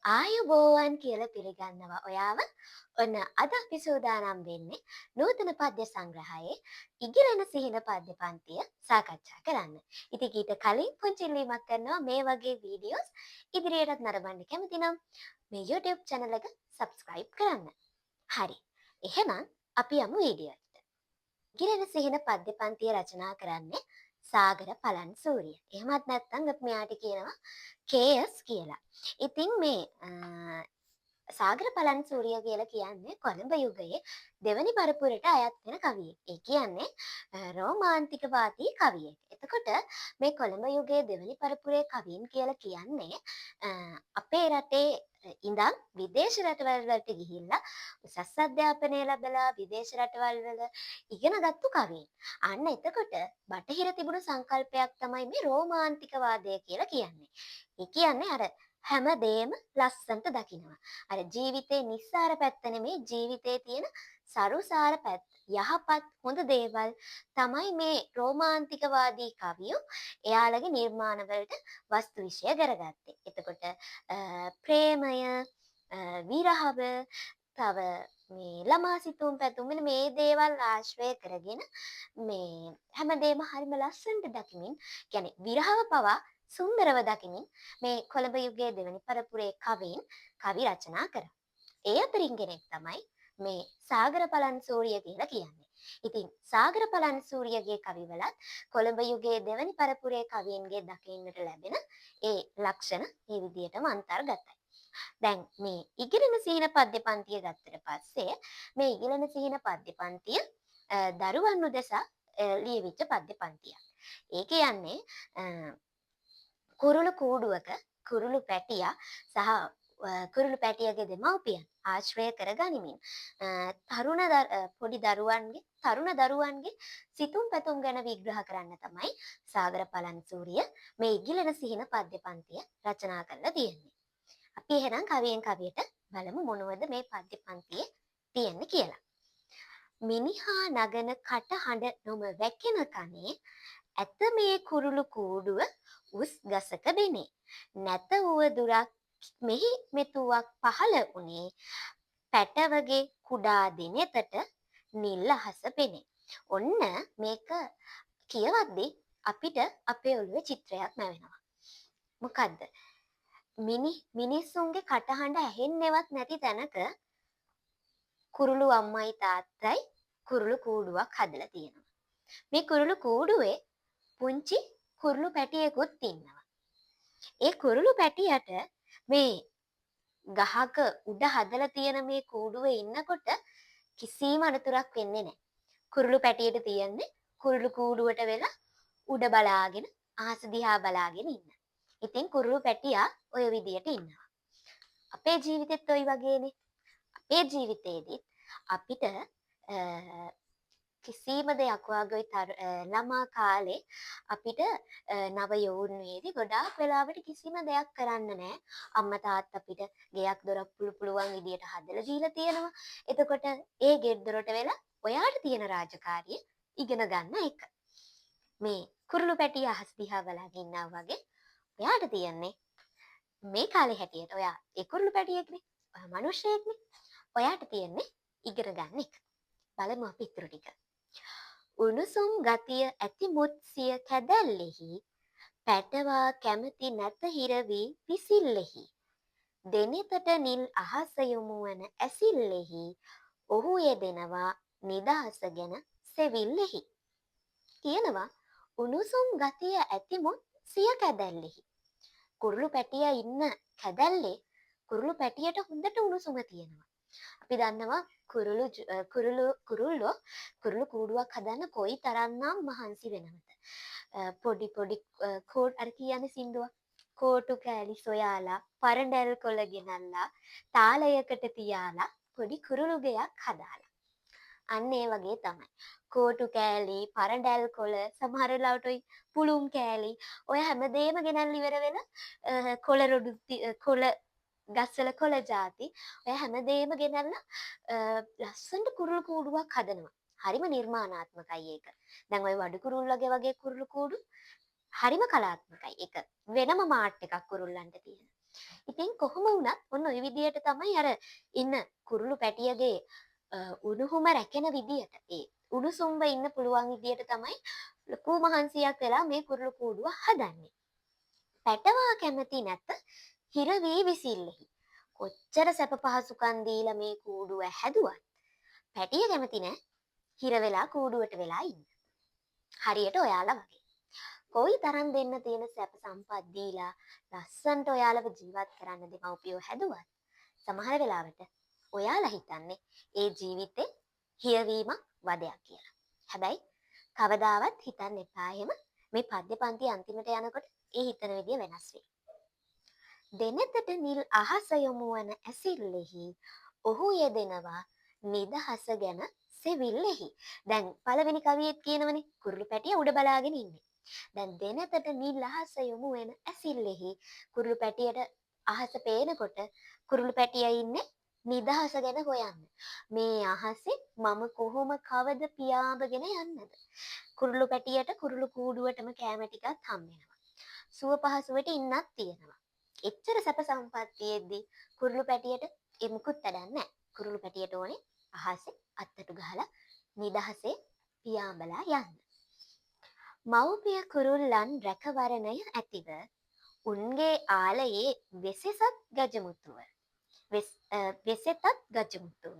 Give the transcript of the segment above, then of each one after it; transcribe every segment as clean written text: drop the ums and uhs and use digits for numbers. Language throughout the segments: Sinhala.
ආයුබෝවන් කියලා පිළිගන්නවා ඔයාව. ඔන්න අද අපි සූදානම් වෙන්නේ නූතන පද්‍ය සංග්‍රහයේ ඉගිලෙන සිහින පද්‍ය පන්තිය සාකච්ඡා කරන්න. ඉතින් ඊට කලින් පුංචි ඉල්ලීමක් කරනවා මේ වගේ වීඩියෝස් ඉදිරියටත් නරඹන්න කැමති නම් මේ YouTube channel එක subscribe කරන්න. හරි. එහෙනම් අපි යමු වීඩියෝට. ඉගිලෙන සිහින පද්‍ය පන්තිය රචනා කරන්නේ සාගර පලන් සූරිය. එහෙමත් නැත්නම් අපි මෙයාට කියනවා KS කියලා. ඉතින් මේ සාගර පලන් සූරිය කියලා කියන්නේ කොළඹ යුගයේ දෙවැනි පරපුරට අයත් වෙන කවියෙක්. ඒ කියන්නේ රෝමාන්තිකවාදී කවියෙක්. එතකොට මේ කොළඹ යුගයේ දෙවැනි පරපුරේ කවීන් කියලා කියන්නේ අපේ රටේ ඉඳන් විදේශ රටවල් වලට ගිහිල්ලා උසස් අධ්‍යාපනය ලැබලා විදේශ රටවල් වල ඉගෙනගත්තු කවීන්. අන්න එතකොට බටහිර තිබුණු සංකල්පයක් තමයි මේ රෝමාන්තිකවාදය කියලා කියන්නේ. ඒ කියන්නේ අර හැමදේම ලස්සන්ට දකිනවා. අර ජීවිතේ නිස්සාර පැත්ත නෙමේ ජීවිතේ තියෙන සරුසාර පැත්ත. යහපත් හොඳ දේවල් තමයි මේ රෝමාන්තිකවාදී කවියෝ එයාලගේ නිර්මාණවලට වස්තු විෂය කරගත්තේ. එතකොට ප්‍රේමය, විරහව, තව මේ ළමා සිතුම් පැතුම් මේ දේවල් ආශ්‍රය කරගෙන මේ හැමදේම හරිම ලස්සනට දකිමින් කියන්නේ විරහව පවා සුන්දරව දකිමින් මේ කොළඹ යුගයේ දෙවැනි පරපුරේ කවීන් කවි රචනා කරා. ඒ අතරින් කෙනෙක් තමයි මේ සාගර පලන් සූරිය කියලා කියන්නේ. ඉතින් සාගර පලන් සූරියගේ කවිවලත් කොළඹ යුගයේ දෙවැනි පරපුරේ කවීන්ගේ දකින්නට ලැබෙන ඒ ලක්ෂණ මේ විදිහටම අන්තර්ගතයි. දැන් මේ ඉගිලෙන සිහින පද්‍ය පන්තිය ගත්තට පස්සේ මේ ඉගිලෙන සිහින පද්‍ය පන්තිය දරුවන් උදෙසා ලියවිච්ච පද්‍ය පන්තියක්. ඒ කියන්නේ කුරුළු කූඩුවක කුරුළු පැටියා සහ කුරුළු පැටියගේ දෙමව්පියන් ආශ්‍රය කරගනිමින් පොඩි තරුණගේ සිතුම් පැතුම් ගැන විග්‍රහ කරන්න තමයි සාගර පලන් සූරිය මේ ඉගිලෙන සිහින පද්‍ය පන්තිය රචනා කරලා තියෙන්නේ. අපි එහෙනම් කවියෙන් කවියට බලමු මොනවද මේ පද්‍ය පන්තියේ තියෙන්නේ කියලා. මිනිහා නගන කටහඬ නොම වැකෙන කනේ ඇත මේ කුරුළු කූඩුව උස් ගසක බෙනේ. නැත වුව දුරක් මෙහි මෙතුවක් පහළ වුණේ පැටවගේ කුඩා දිනෙතට නිල් අහස පෙනේ. ඔන්න මේක කියවද්දී අපිට අපේ ඔළුවේ චිත්‍රයක් නැවෙනවා. මොකද්ද? මිනිස්සුන්ගේ කටහඬ ඇහෙන්නේවත් නැති තැනක කුරුළු අම්මයි තාත්තයි කුරුළු කූඩුවක් හදලා තියෙනවා. මේ කුරුළු කූඩුවේ පුංචි කුරුළු පැටියෙකුත් ඉන්නවා. ඒ කුරුළු පැටියට මේ ගහක උඩ හදලා තියෙන මේ කූඩුවේ ඉන්නකොට කිසිම අනතුරක් වෙන්නේ නැහැ. කුරුළු පැටියට තියන්නේ කුරුළු කූඩුවට වෙලා උඩ බලාගෙන අහස දිහා බලාගෙන ඉන්න. ඉතින් කුරුළු පැටියා ඔය විදියට ඉන්නවා. අපේ ජීවිතෙත් ඔය වගේනේ. අපේ ජීවිතේදීත් අපිට කිසිම දෙයක් වගේ ළමා කාලේ අපිට නව යෞවනයේදී ගොඩාක් වෙලාවට කිසිම දෙයක් කරන්න නැහැ. අම්මා තාත්තා අපිට ගෙයක් දොරක් පුළුවන් විදියට හදලා දීලා තියෙනවා. එතකොට ඒ ගෙත් දොරට වෙලා ඔයාට තියෙන රාජකාරිය ඉගෙන ගන්න එක. මේ කුරුළු පැටිය අහස් දිහා බලාගෙන ඉන්නා වගේ ඔයාට තියන්නේ මේ කාලේ හැටියට ඔයා ඒ කුරුළු පැටියෙක්නේ. ඔයා මිනිහෙක්නේ. ඔයාට තියන්නේ ඉගෙන ගන්න එක. බලමු අපි ඉතුරු ටික. උණුසුම් ගතිය ඇති මුත් සිය කැදැල්ලෙහි පැටවා කැමති නැත හිරවී විසිල්ලෙහි දෙනෙතට නිල් අහස යොමු වන ඇසිල්ලෙහි ඔහු යෙදෙනවා නිදහස ගැන සෙවිල්ලෙහි කියනවා උණුසුම් ගතිය ඇති මුත් සිය කැදැල්ලෙහි කුරුළු පැටියා ඉන්න කැදැල්ලේ කුරුළු පැටියට හොඳට උණුසුම තියෙනවා. අපි දන්නවා කුරුළු කූඩුවක් හදන්න කොයි තරම්නම් මහන්සි වෙනවද. පොඩි අර කියන්නේ සින්දුවක් කෝටු කෑලි සොයාලා පරඬැල් කොළ ගෙනල්ලා තාලයකට තියාලා පොඩි කුරුළු ගෙයක් හදාලා. අන්න ඒ වගේ තමයි. කෝටු කෑලි පරඬැල් කොළ සමහර වෙලාවට ඔයි පුළුම් කෑලි ඔය හැමදේම ගෙනල්ලා ඉවර වෙලා කොළ ගස්වල කොළ ಜಾති ඔය හැමදේම ගෙනල්ලා ලස්සනට කුරුළු කූඩුවක් හදනවා. හරිම නිර්මාණාත්මකයි ඒක. දැන් ওই වඩු කුරුල්ලගේ වගේ කුරුළු කූඩු හරිම කලාත්මකයි. ඒක වෙනම මාට් එකක් කුරුල්ලන්ට තියෙන. ඉතින් කොහොම වුණත් ඔන්න ඔය විදියට තමයි අර ඉන්න කුරුළු පැටියගේ උණුහුම රැකෙන විදියට ඒ උණුසුම්ව ඉන්න පුළුවන් විදියට තමයි ලොකු මහන්සියක් වෙලා මේ කුරුළු කූඩුව හදන්නේ. පැටවා කැමති නැත හිර වී විසිල්ලෙහි. කොච්චර සැප පහසුකම් දීලා මේ කූඩුව හැදුවත් පැටිය කැමති නෑ හිර වෙලා කූඩුවට වෙලා ඉන්න. හරියට ඔයාලා වගේ. කොයි තරම් දෙන්න තියෙන සැප සම්පත් දීලා ලස්සන්ට ඔයාලව ජීවත් කරන්න දෙමව්පියෝ හැදුවත් සමහර වෙලාවට ඔයාලා හිතන්නේ ඒ ජීවිතේ හියවීමක් වදයක් කියලා. හැබැයි කවදාවත් හිතන්න එපා එහෙම මේ පද්‍ය පන්ති අන්තිමට යනකොට ඒ හිතන විදිය වෙනස් වෙයි. දෙනෙතට නිල් අහස යොමු වන ඇසිල්ලෙහි ඔහු යෙදෙනවා නිදහස ගැන සෙවිල්ලෙහි. දැන් පළවෙනි කවියෙත් කියනවනේ කුරුළු පැටිය උඩ බලාගෙන ඉන්නේ. දැන් දෙනෙතට නිල් අහස යොමු වෙන ඇසිල්ලෙහි කුරුළු පැටියට අහස පේනකොට කුරුළු පැටියා ඉන්නේ නිදහස ගැන හොයන්න. මේ අහසේ මම කොහොම කවද පියාඹගෙන යන්නද? කුරුළු පැටියට කුරුළු කූඩුවටම කෑම ටිකක් හම් වෙනවා. සුව පහසුවට ඉන්නත් තියෙනවා. එච්චර සැප සම්පත් තියෙද්දි කුරුළු පැටියට ඒ මුකුත් වැඩක් නැහැ. කුරුළු පැටියට ඕනේ අහසේ අත්තටු ගහලා නිදහසේ පියාඹලා යන්න. මව්පිය කුරුල්ලන් රැකවරණය ඇතිව උන්ගේ ආලයේ වෙසෙසත් ගජමුතුව. වෙසෙතත් ගජමුතුව.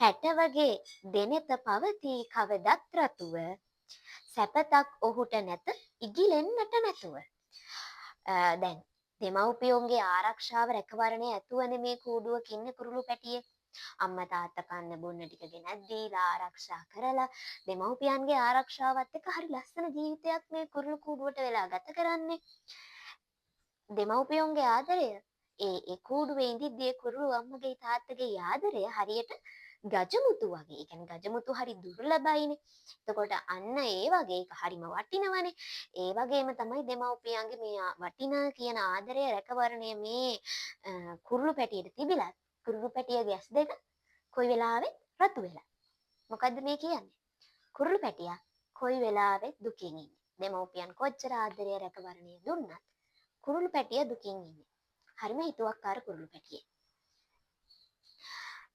පැටවගේ දෙනෙත පවතී කවදත් රතුව. සැපතක් ඔහුට නැත ඉගිලෙන්නට නැතුව. දැන් දෙමව්පියෝන්ගේ ආරක්ෂාව රැකවරණය ඇතුවනේ මේ කූඩුවක ඉන්නේ කුරුළු පැටියේ. අම්මා තාත්තා කන්න බොන්න ටික ගෙනත් දීලා ආරක්ෂා කරලා දෙමව්පියන්ගේ ආරක්ෂාවත් එක්ක හරි ලස්සන ජීවිතයක් මේ කුරුළු කූඩුවට වෙලා ගත කරන්නේ. දෙමව්පියන්ගේ ආදරය ඒ කූඩුවේ ඉඳිද්දී කුරුළු අම්මගේ තාත්තගේ ආදරය හරියට ගජමුතු වගේ. ඒ කියන්නේ ගජමුතු හරි දුර්ලභයිනේ. එතකොට අන්න ඒ වගේ එක හරිම වටිනවනේ. ඒ වගේම තමයි දෙමව්පියන්ගේ මේ වටිනා කියන ආදරය රැකවරණය මේ කුරුළු පැටියට තිබිලත් කුරුළු පැටියගේ ඇස් දෙක කොයි වෙලාවෙ රතු වෙලා. මොකද්ද මේ කියන්නේ? කුරුළු පැටියා කොයි වෙලාවෙ දුකින් ඉන්නේ. දෙමව්පියන් කොච්චර ආදරය රැකවරණය දුන්නත් කුරුළු පැටිය දුකින් ඉන්නේ. හරිම හිතුවක්කාර කුරුළු පැටියෙක්.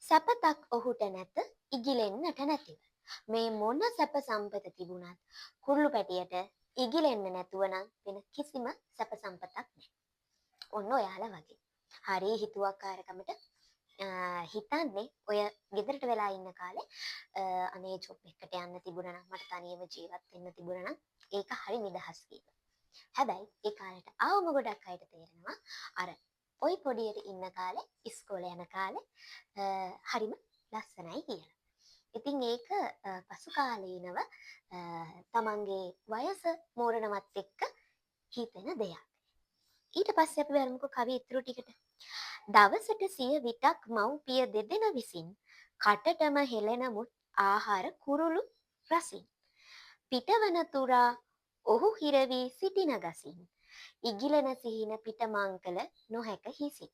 සැපතක් ඔහුට නැත ඉගිලෙන්නට නැතිව. මේ මොන සැප සම්පත තිබුණත් කුරුළු පැටියට ඉගිලෙන්න නැතුව නම් වෙන කිසිම සැප සම්පතක් නැහැ. ඔන්න ඔයාලා වගේ. හරි හිතුවක්කාරකමට හිතන්නේ ඔය ගෙදරට වෙලා ඉන්න කාලේ අනේ ජොබ් එකකට යන්න තිබුණා නම් මට තනියම ජීවත් වෙන්න තිබුණා නම් ඒක හරි නිදහස් කියලා. හැබැයි ඒ කාලේට ආවම ගොඩක් අයට තේරෙනවා අර ඔයි පොඩියට ඉන්න කාලේ ඉස්කෝලේ යන කාලේ හරිම ලස්සනයි කියලා. ඉතින් ඒක පසු කාලීනව තමන්ගේ වයස මෝරණවත් එක්ක හිතෙන දෙයක්. ඊට පස්සේ අපි බලමුකෝ කවිය ඉතුරු ටිකට. දවසට සිය විටක් මව්පිය දෙදෙන විසින් කටටම හෙළෙන මුත් ආහාර කුරුළු රසින්. පිටවන තුරා ඔහු හිරවී සිටින ගසින්. ඉගිලෙන සිහින පිටමංකල නොහැක හිසින්.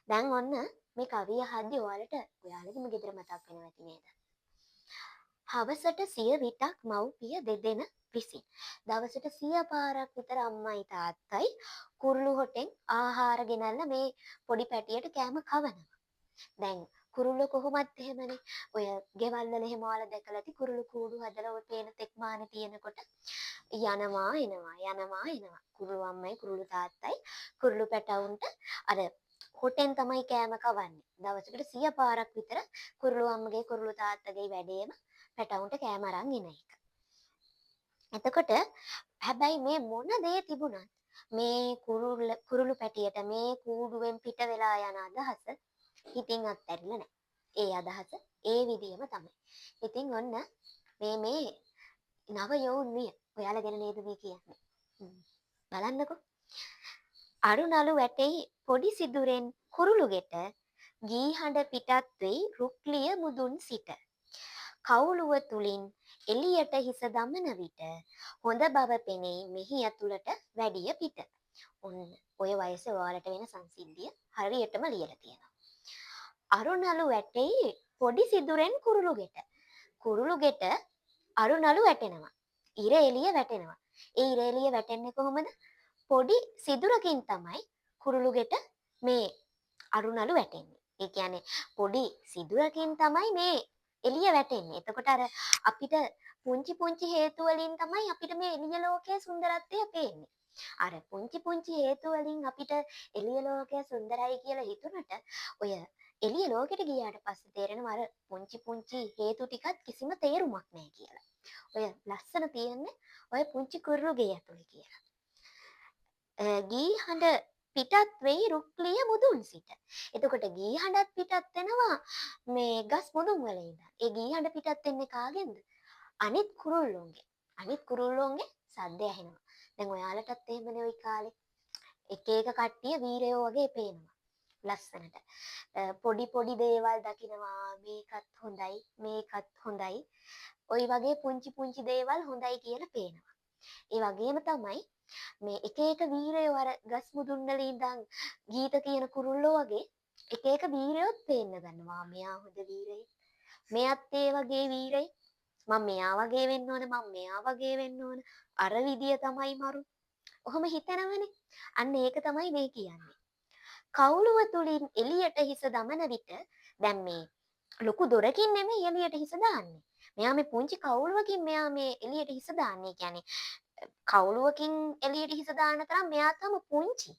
දැන් ඔන්න මේ කවිය අහද්දී ඔයාලගේම ගෙදර මතක් වෙනවා ඇති නේද? හවසට සිය විටක් මව්පිය දෙදෙන විසින්. දවසට 100 පාරක් විතර අම්මයි තාත්තයි කුරුළු හොටෙන් ආහාර ගෙනල්ලා මේ පොඩි පැටියට කෑම කවනවා. දැන් කුරුල්ල කොහොමත් එහෙමනේ. ඔය ගෙවල් වල එහෙම ඔයාලා දැකලා ඇති කුරුළු කූඩු හදලා ඔය පේන තෙක්මානේ තියෙනකොට යනවා. කුරුළු අම්මයි කුරුළු තාත්තයි කුරුළු පැටවුන්ට අර හොටෙන් තමයි කෑම කවන්නේ. දවසකට 100 පාරක් විතර කුරුළු අම්මගේ කුරුළු තාත්තගේ වැඩේම පැටවුන්ට කෑම අරන් එන එක. එතකොට හැබැයි මේ මොන දේ තිබුණත් මේ කුරුළු පැටියට මේ කූඩුවෙන් පිට වෙලා යන අදහස හිතින් අත්හැරිලා නැහැ. ඒ අදහස ඒ විදියම තමයි. ඉතින් ඔන්න මේ නව යෝන්විය ඔයාලා ගැන නේද මේ කියන්නේ. බලන්නකෝ. අරුණලු වැටෙහි පොඩි සිදුරෙන් කුරුළු ගෙට ගී හඬ පිටත් වෙයි රුක්ලිය මුදුන් සිට. කවුළුව තුලින් එළියට හිස දමන විට හොඳ බව පෙනෙයි මෙහි ඇතුළට වැඩිය පිට. ඔන්න ඔය වයසේ ඔයාලට වෙන සංසිද්ධිය හරියටම ලියලා තියෙනවා. අරුණලු වැටෙයි පොඩි සිදුරෙන් කුරුළු ගෙට. කුරුළු ගෙට අරුණලු වැටෙනවා. ඉර එළිය වැටෙනවා. ඒ ඉර එළිය වැටෙන්නේ කොහොමද? පොඩි සිදුරකින් තමයි කුරුළු ගෙට මේ අරුණලු වැටෙන්නේ. ඒ කියන්නේ පොඩි සිදුරකින් තමයි මේ එළිය වැටෙන්නේ. එතකොට අර අපිට පුංචි පුංචි හේතු වලින් තමයි අපිට මේ එළිය ලෝකයේ සුන්දරත්වය පේන්නේ. අර පුංචි පුංචි හේතු වලින් අපිට එළිය ලෝකය සුන්දරයි කියලා හිතුනට ඔය එළිය ලෝකෙට ගියාට පස්සේ තේරෙනවා අර පුංචි පුංචි හේතු ටිකත් කිසිම තේරුමක් නැහැ කියලා. ඔය ලස්සන තියෙන්නේ ඔය පුංචි කුරුළු ගේ ඇතුලේ කියලා. ගී හඬ පිටත් වෙයි රුක්ලිය මුදුන් සිට. එතකොට ගී හඬත් පිටත් වෙනවා මේ ගස් මුදුන් වල ඉඳන්. ඒ ගී හඬ පිටත් වෙන්නේ කාගෙන්ද? අනිත් කුරුල්ලොන්ගේ. අනිත් කුරුල්ලොන්ගේ සද්ද ඇහෙනවා. දැන් ඔයාලටත් එහෙමනේ ওই කාලේ එක එක කට්ටිය වීරයෝ වගේ පේනවා. ලස්සනට. පොඩි පොඩි දේවල් දකිනවා මේකත් හොඳයි මේකත් හොඳයි. ওই වගේ පුංචි පුංචි දේවල් හොඳයි කියලා පේනවා. ඒ වගේම තමයි මේ එක එක වීරයෝ අර ගස් මුදුන් වල ඉඳන් ගීත කියන කුරුල්ලෝ වගේ එක එක වීරයොත් පේන්න ගන්නවා. මෙයා හොඳ වීරයෙක්. මෙයත් ඒ වගේ වීරයෙක්. මම මෙයා වගේ වෙන්න ඕන මම මෙයා වගේ වෙන්න ඕන. අර විදිය තමයි මරු. ඔහොම හිතනවනේ. අන්න ඒක තමයි මේ කියන්නේ. කවුළුව තුලින් එළියට හිස දමන විට දැන් මේ ලොකු දොරකින් නෙමෙයි එළියට හිස දාන්නේ. මෙයා මේ පුංචි කවුළුවකින් මෙයා මේ එළියට හිස දාන්නේ. කියන්නේ කවුළුවකින් එළියට හිස දාන තරම් මෙයා තම පුංචි.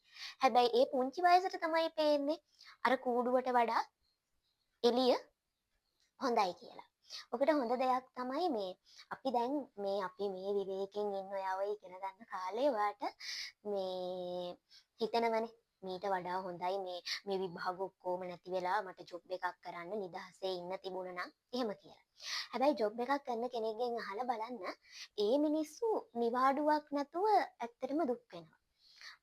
හැබැයි ඒ පුංචි වයසට තමයි පේන්නේ අර කූඩුවට වඩා එළිය හොඳයි කියලා. ඔකට හොඳ දෙයක් තමයි මේ අපි දැන් අපි මේ විවේකයෙන් ඉන්න ඔයව ඉගෙන ගන්න කාලේ ඔයාට මේ හිතනවනේ මීට වඩා හොඳයි මේ විභාග ඔක්කොම නැති වෙලා මට ජොබ් එකක් කරන්න නිදහසේ ඉන්න තිබුණා නම් එහෙම කියලා. හැබැයි ජොබ් එකක් කරන කෙනෙක්ගෙන් අහලා බලන්න ඒ මිනිස්සු නිවාඩුවක් නැතුව ඇත්තටම දුක් වෙනවා.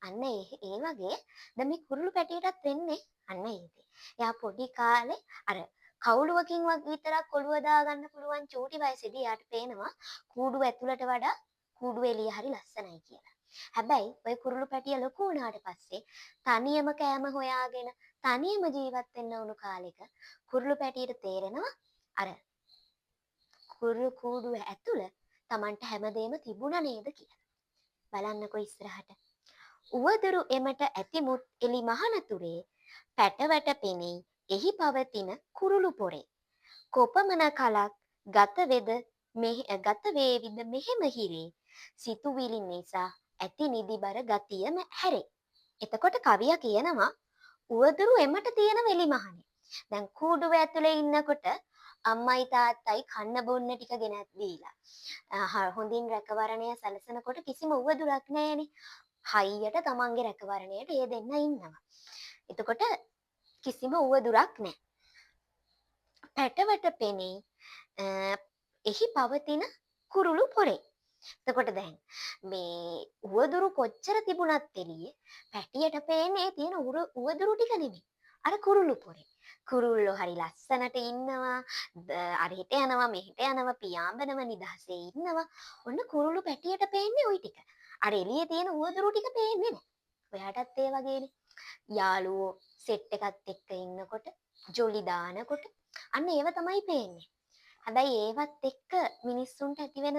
අන්න ඒ වගේ දැන් මේ කුරුළු පැටියටත් වෙන්නේ අන්න ඒ දේ. එයා පොඩි කාලේ අර කවුළුවකින් විතරක් ඔළුව දාගන්න පුළුවන් චූටි වයසේදී යාට පේනවා කූඩුව ඇතුළට වඩා කූඩුව එළිය හරි ලස්සනයි කියලා. හැබැයි ඔය කුරුළු පැටිය ලොකු වුණාට පස්සේ තනියම කෑම හොයාගෙන තනියම ජීවත් වෙන්න උණු කාලෙක කුරුළු පැටියට තේරෙනවා අර කුරුළු කූඩුව ඇතුළ Tamanට හැමදේම තිබුණා නේද කියලා. බලන්නකෝ ඉස්සරහට. උවදුරු එමට ඇතිමුත් එලි මහනතුරේ පැටවැට පෙනෙයි එහි පවතින කුරුළු පොරේ. කොපමණ කලක් ගත වේවිද මෙහෙම හිරේ සිතුවිලි නිසා ඇති නිදිබර ගතියම හැරේ. එතකොට කවියා කියනවා උවදුරු එමට තියෙන වෙලි මහනේ. දැන් කූඩුව ඇතුලේ ඉන්නකොට අම්මයි තාත්තයි කන්න බොන්න ටික ගෙනත් දීලා හොඳින් රැකවරණය සැලසනකොට කිසිම උවදුරක් නැහැනේ. හයියට තමන්ගේ රැකවරණයට ඒ දෙන්න ඉන්නවා. එතකොට කිසිම උවදුරක් නැහැ. පැටවට පෙනේ එහි පවතින කුරුළු පොරේ. එතකොට දැන් මේ උවදුරු කොච්චර තිබුණත් එළියේ පැටියට පේන්නේ තියෙන උවදුරු ටික නෙමෙයි. අර කුරුළු පොරේ. කුරුල්ලෝ හරි ලස්සනට ඉන්නවා. අරහෙට යනවා මෙහෙට යනවා පියාඹනව නිදහසේ ඉන්නවා. ඔන්න කුරුළු පැටියට පේන්නේ ওই ටික. අර එළියේ තියෙන උවදුරු ටික පේන්නේ නැහැ. ඔයාටත් ඒ වගේනේ. යාළුවෝ සෙට් එකත් එක්ක ඉන්නකොට ජොලි දානකොට අන්න ඒව තමයි පේන්නේ. හැබැයි ඒවත් එක්ක මිනිස්සුන්ට ඇතිවෙන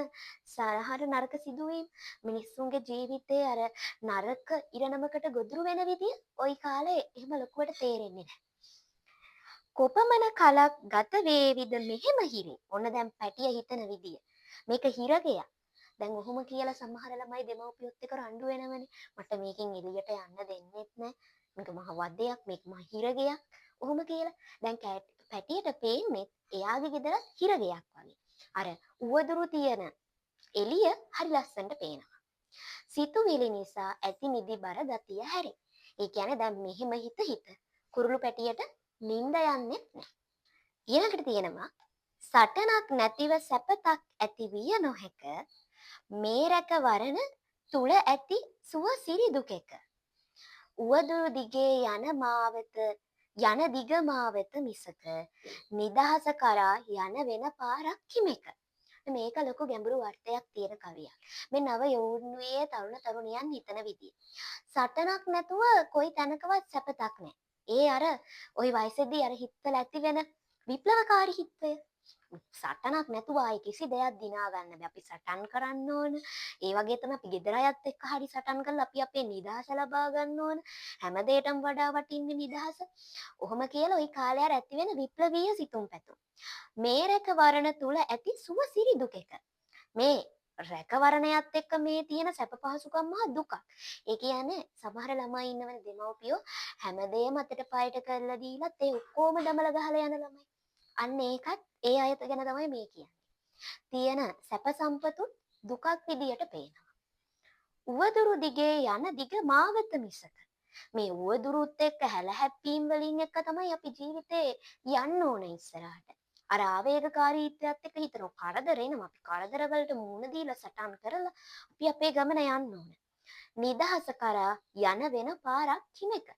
සමහර නරක සිදුවීම් මිනිස්සුන්ගේ ජීවිතේ අර නරක ඉරණමකට ගොදුරු වෙන විදිය ওই කාලේ එහෙම ලොකුවට තේරෙන්නේ නැහැ. කොපමණ කලක් ගත වේවිද මෙහෙම හිරේ. ඔන්න දැන් පැටිය හිතන විදිය. මේක හිරගයක්. දැන් ඔහොම කියලා සමහර ළමයි දෙමව්පියොත් එක්ක රණ්ඩු වෙනවනේ. මට මේකෙන් එළියට යන්න දෙන්නෙත් නැහැ. මේක මහ වදයක්, මේක මහ හිරගයක්. ඔහොම කියලා. දැන් පැටියට පේන්නේ එයාගේ ගෙදර හිරගයක් වගේ. අර උවදුරු තියෙන එළිය හරි ලස්සනට පේනවා. සිතුවිලි නිසා ඇති නිදිබර ගතිය හැරේ. ඒ කියන්නේ දැන් මෙහෙම හිත කුරුළු පැටියට නිින්ද යන්නේ නැහැ. ඊළඟට තියෙනවා සටනක් නැතිව සැපතක් ඇති විය නොහැක මේ රැක වරණ තුල ඇති සුව සිරි දුකෙක. උවදුරු දිගේ යන දිග මාවත මිසක නිදහස කරා යන වෙන පාරක් කිමෙක. මේක ලොකු ගැඹුරු අර්ථයක් තියෙන කවියක්. මේ නව යෞවනයේ තරුණ තරුණියන් හිතන විදිය. සටනක් නැතුව කොයි තැනකවත් සැපතක් නැහැ. ඒ අර ওই වයසේදී අර හිතවල ඇති වෙන විප්ලවකාරී හිතය. සටනක් නැතුව ආයේ කිසි දෙයක් දිනා ගන්න බෑ. අපි සටන් කරන්න ඕන. ඒ වගේ තමයි අපි ගෙදර අයත් එක්ක හරි සටන් කරලා අපි අපේ නිදහස ලබා ගන්න ඕන. හැම දෙයකටම වඩා වටින්නේ නිදහස. ඔහොම කියලා ওই කාලේ අර ඇති වෙන විප්ලවීය සිතුම් පැතුම්. මේ රැකවරණ තුල ඇති සුව සිරි දුකක. මේ රැකවරණයත් එක්ක මේ තියෙන සැප පහසුකම් මහ දුකක්. ඒ කියන්නේ සමහර ළමයි ඉන්නවනේ දෙමව්පියෝ හැමදේම අතට පයට කරලා දීලත් ඒ ඔක්කොම දමලා ගහලා යන ළමයි. අන්න ඒකත් ඒ අයත ගැන තමයි මේ කියන්නේ. තියෙන සැප සම්පතුන් දුකක් විදියට පේනවා. උවදුරු දිගේ යන දිග මාවත මිසක. මේ උවදුරුත් එක්ක හැලහැප්පීම් වලින් එක්ක තමයි අපි ජීවිතේ යන්න ඕන ඉස්සරහට. අර ආවේගකාරීත්වයත් එක්ක හිතනවා කරදර එනවා. අපි කරදර වලට මුහුණ දීලා සටන් කරලා අපි අපේ ගමන යන්න ඕන. නිදහස කරා යන වෙන පාරක් කිමක.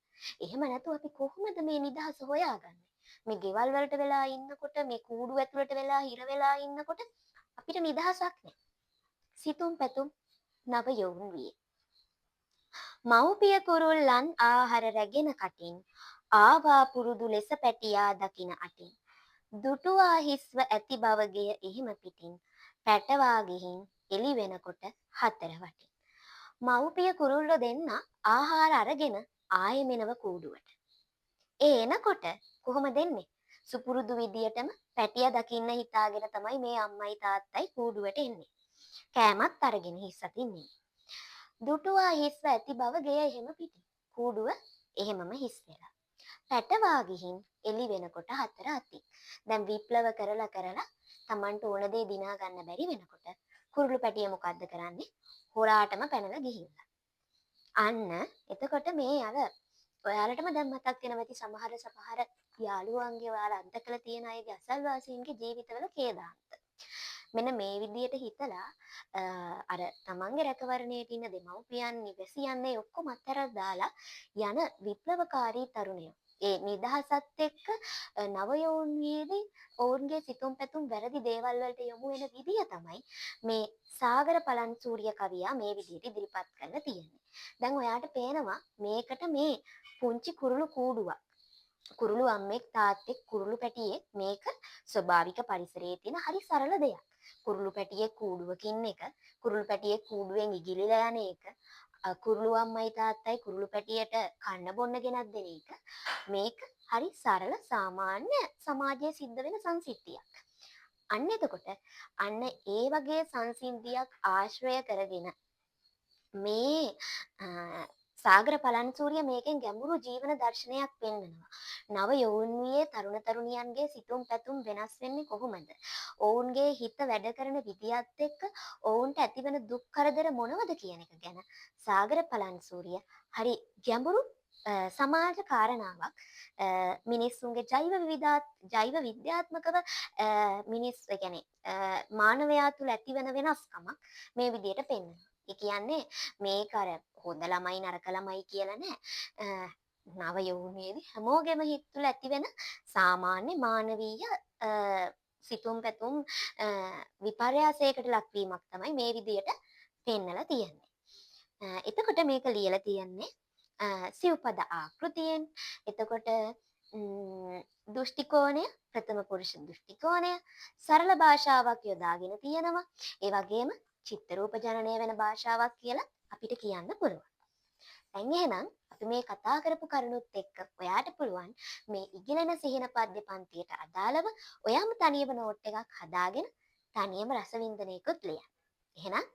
එහෙම නැතුව අපි කොහොමද මේ නිදහස හොයාගන්නේ? මේ ගෙවල් වලට වෙලා ඉන්නකොට මේ කූඩු ඇතුළට වෙලා හිර වෙලා ඉන්නකොට අපිට නිදහසක් නැහැ. සිතුම් පැතුම් නව යොවුන් විය. මව්පිය කුරුල්ලන් ආහාර රැගෙන කටින් ආවා පුරුදු ලෙස පැටියා දකින අටින්. දුටුවා හිස්ව ඇති බවගිය එහිම පිටින් පැටවා ගිහින් එළි වෙනකොට හතර වටින්. මව්පිය කුරුල්ලෝ දෙන්න ආහාර අරගෙන ආයෙ මෙනව කූඩුවට. ඒ එනකොට කොහොමද එන්නේ? සුපුරුදු විදියටම පැටියා දකින්න හිතාගෙන තමයි මේ අම්මයි තාත්තයි කූඩුවට එන්නේ. කෑමත් අරගෙන හිස් අතින් ඉන්නේ. දුටුවා හිස්ව ඇති බව ගෙය එහෙම පිටින්. කූඩුව එහෙමම හිස් වෙලා. පැටවා ගිහින් එළි වෙනකොට හතර අතින්. දැන් විප්ලව කරලා Tamanට ඕන දේ දිනා ගන්න බැරි වෙනකොට කුරුළු පැටිය මොකද්ද කරන්නේ? හොරාටම පැනලා ගිහිල්ලා. අන්න එතකොට මේ අර ඔයාලටම දැන් මතක් වෙනවා ඇති සමහර යාළුවන්ගේ ඔයාලා අන්තකල තියෙන අයගේ අසල්වාසීන්ගේ ජීවිතවල කේදාන්ත. මෙන්න මේ විදියට හිතලා අර තමන්ගේ රැකවරණයට ඉන්න දෙමව්පියන් නිවැසියන් ඒ ඔක්කොම අත්හැරලා දාලා යන විප්ලවකාරී තරුණයෝ. ඒ නිදහසත් එක්ක නවයෝන් වීදී ඔවුන්ගේ සිතුම් පැතුම් වැරදි දේවල් වලට යොමු වෙන විදිය තමයි මේ සාගර පලන් සූර්ය කවියා මේ විදියට ඉදිරිපත් කරලා තියෙන්නේ. දැන් ඔයාට පේනවා මේකට මේ පුංචි කුරුළු කූඩුවක්. කුරුළු අම්මෙක් තාත්තෙක් කුරුළු පැටියෙක් මේක ස්වභාවික පරිසරයේ තියෙන හරි සරල දෙයක්. කුරුළු පැටියෙක් කූඩුවකින් එක, කුරුළු පැටියෙක් කූඩුවෙන් ඉගිලිලා යන එක, කුරුළු අම්මයි තාත්තයි කුරුළු පැටියට කන්න බොන්න ගෙනත් දෙන එක. මේක හරි සරල සාමාන්‍ය සමාජයේ සිද්ධ වෙන සංසිද්ධියක්. අන්න එතකොට අන්න ඒ වගේ සංසිද්ධියක් ආශ්‍රය කරගෙන මේ සාගර පලන්සූරිය මේකෙන් ගැඹුරු ජීවන දර්ශනයක් පෙන්වනවා. නව යොවුන්වියේ තරුණ තරුණියන්ගේ සිතුම් පැතුම් වෙනස් වෙන්නේ කොහොමද? ඔවුන්ගේ හිත වැඩ කරන විදියත් එක්ක ඔවුන්ට ඇතිවන දුක් කරදර මොනවද කියන එක ගැන සාගර පලන්සූරිය හරි ගැඹුරු සමාජ කාරණාවක් මිනිස්සුන්ගේ ජෛව විද්‍යාත්මකව මිනිස් කියන්නේ මානවයා තුළ ඇතිවන වෙනස්කමක් මේ විදියට පෙන්වනවා. ඒ කියන්නේ මේක අර හොඳ ළමයි නරක ළමයි කියලා නෑ. නව යෝනියේදී හැමෝගෙම හිත තුළ ඇතිවෙන සාමාන්‍ය මානවීය සිතුම් පැතුම් විපර්යාසයකට ලක්වීමක් තමයි මේ විදියට පෙන්නලා තියෙන්නේ. එතකොට මේක ලියලා තියෙන්නේ සිව්පද ආකෘතියෙන්. එතකොට දෘෂ්ටි කෝණය ප්‍රථම පුරුෂ දෘෂ්ටි කෝණය සරල භාෂාවක් යොදාගෙන තියෙනවා. ඒ වගේම චිත්ත රූප ජනනය වෙන භාෂාවක් කියලා අපිට කියන්න පුළුවන්. දැන් එහෙනම් අපි මේ කතා කරපු කරුණුත් එක්ක ඔයාට පුළුවන් මේ ඉගෙනන සිහින පද්‍ය පන්තියට අදාළව ඔයාම තනියම නෝට් එකක් හදාගෙන තනියම රසවින්දනයකුත් ලියන්න. එහෙනම්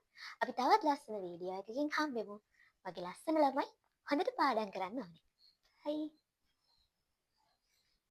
අපි තවත් ලස්සන වීඩියෝ එකකින් හම්බෙමු. වගේ ලස්සන ළමයි හොඳට පාඩම් කරන්න ඕනේ. Bye.